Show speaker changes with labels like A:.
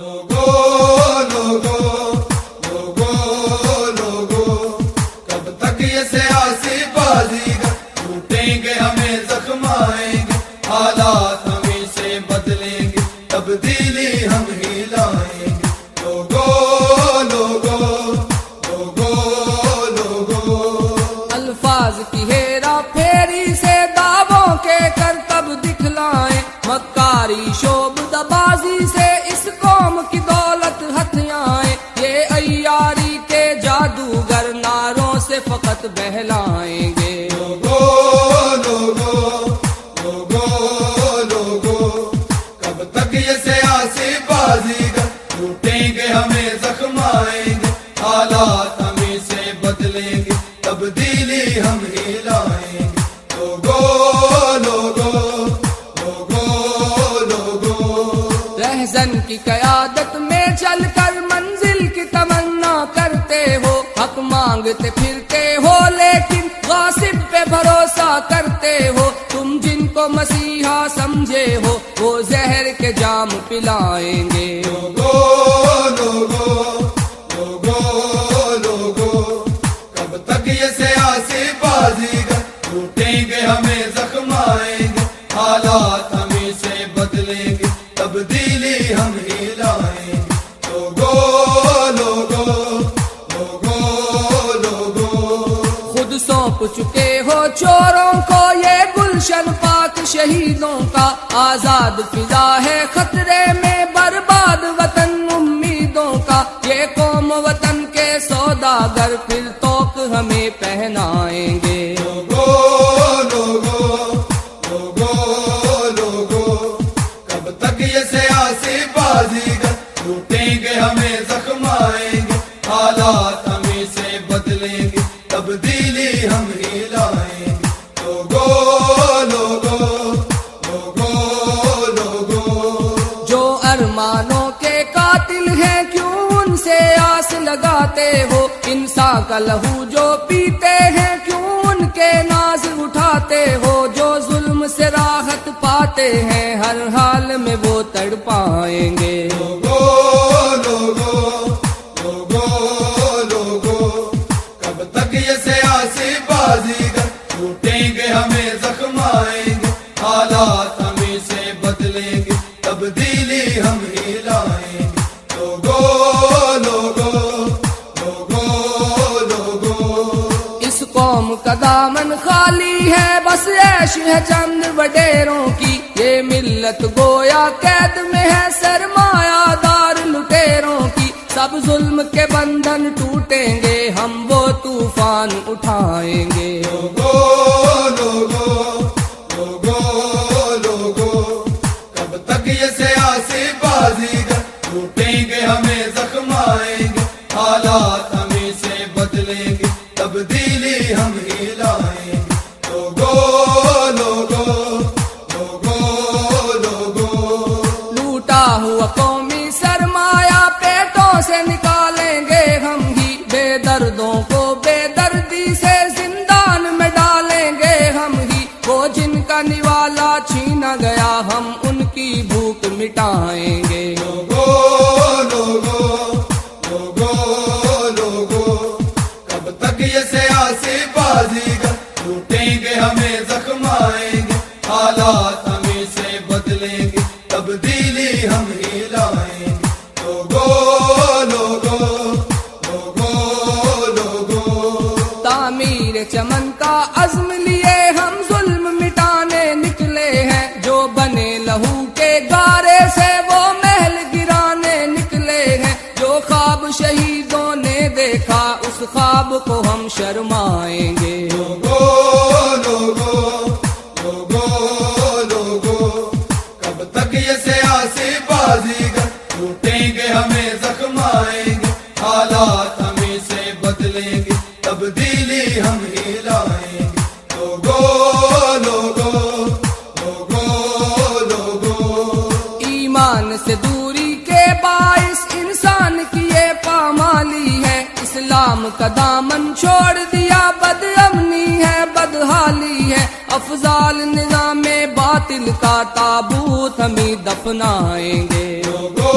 A: लोगो कब तक ये सियासी बाजीगर लूटेंगे हमें जख्माएंगे हालात हमें से बदलेंगे तब्दीली हम ही लाएंगे लोगो लोगो लोगो लोगो
B: अल्फाज की हेरा फेरी से दावों के करतब दिखलाएं मक्कारी शोबदबाजी से इस कौम की दौलत हथियाएं ये अय्यारी के जादूगर नारों से फकत बहलाएंगे
A: लोगो लोगो लोगो लोगो कब तक ये सियासी बाजीगर लूटेंगे हमें जख्माएंगे हालात हमें से बदलेंगे तब्दीली हम ही लाएंगे लोगो लोगो लोगो लोगो
B: रहजन की क़यादत में चलकर मंजिल की तमन्ना करते हो हक मांगते फिरते हो लेकिन गासिब पे भरोसा करते हो तुम जिनको मसीहा समझे हो वो जहर के जाम पिलाएंगे
A: लोगो लोगो लोगो लोगो कब तक ये सियासी बाजीगर लूटेंगे हमें जख्माएंगे हालात हमें से बदलेंगे तब्दीली हम ही लाएंगे लोगो लोगो लोगो लोगो
B: खुद सौंप चुके हो चोरों को ये गुलशन पाक शहीदों का आजाद फिजा है खतरे में बर्बाद वतन उम्मीदों का ये कौम वतन के सौदागर फिर तोक हमें पहनाएंगे
A: लोगो लोगो लोगो लोगो कब तक ये सियासी बाजीगर लूटेंगे हमें जख्माएंगे हालात हमें से बदलेंगे तब्दीली हम ही लाएंगे लोगो लोगो लोगो लोगो
B: जो अरमानों के कातिल हैं क्यों उनसे आस लगाते हो इंसान का लहू जो पीते हैं क्यों उनके नाज उठाते हो जो जुल्म से राहत पाते हैं हर हाल में वो तड़पाएंगे
A: लोगो लोगो लोगो लोगो कब तक ये सियासी बाजीगर लूटेंगे हमें जख्माएंगे हालात हमें से बदलेंगे तब्दीली हम ही लाएंगे लोगो लोगो लोगो लोगो
B: इस कौम का दामन खाली है बस ऐश है चंद वडेरों की ये मिल्लत गोया कैद में है सरमायादार लुटेरों की सब जुल्म के बंधन टूटेंगे हम वो तूफान उठाएंगे
A: लोगो लोगो लोगो लोगो कब तक ये सियासी बाजीगर लूटेंगे हमें जख्माएंगे हालात हमें से बदलेंगे तब्दीली हम ही लाएंगे लोगो लोगो लोगो लोगो
B: लूटा हुआ कौमी सरमाया पेटों से निकालेंगे हम ही बेदर्दों को बेदर्दी से जिंदान में डालेंगे हम ही वो जिनका निवाला छीना गया हम उनकी भूख मिटाएंगे
A: लोगो लोगो लोगो लोगो कब तक ये सियासी बाजीगर लूटेंगे हमें जख्माएंगे हालात हमें से बदलेंगे तब्दीली हम ही लाएंगे लोगो लोगो लोगो लोगो
B: तामीर चमन का अज़्म लिए हम जुल्म मिटाने निकले हैं जो बने लहू के गारे से वो महल गिराने निकले हैं जो ख्वाब शहीदों ने देखा उस ख्वाब को हम शर्माएंगे
A: लोगो लोगो लोगो लोगो कब तक ये सियासी बाजीगर लूटेंगे हमें जख्माएंगे हालात हमें से बदलेंगे तब्दीली हम ही लाएंगे लोगो लोगो लोगो लोगो
B: ईमान से दूरी के बाइस इंसान की ये पामाली है इस्लाम का दामन छोड़ दिया बदअमनी है बदहाली है अफजाल निज़ाम बातिल का ताबूत हम ही दफनाएंगे
A: लोगो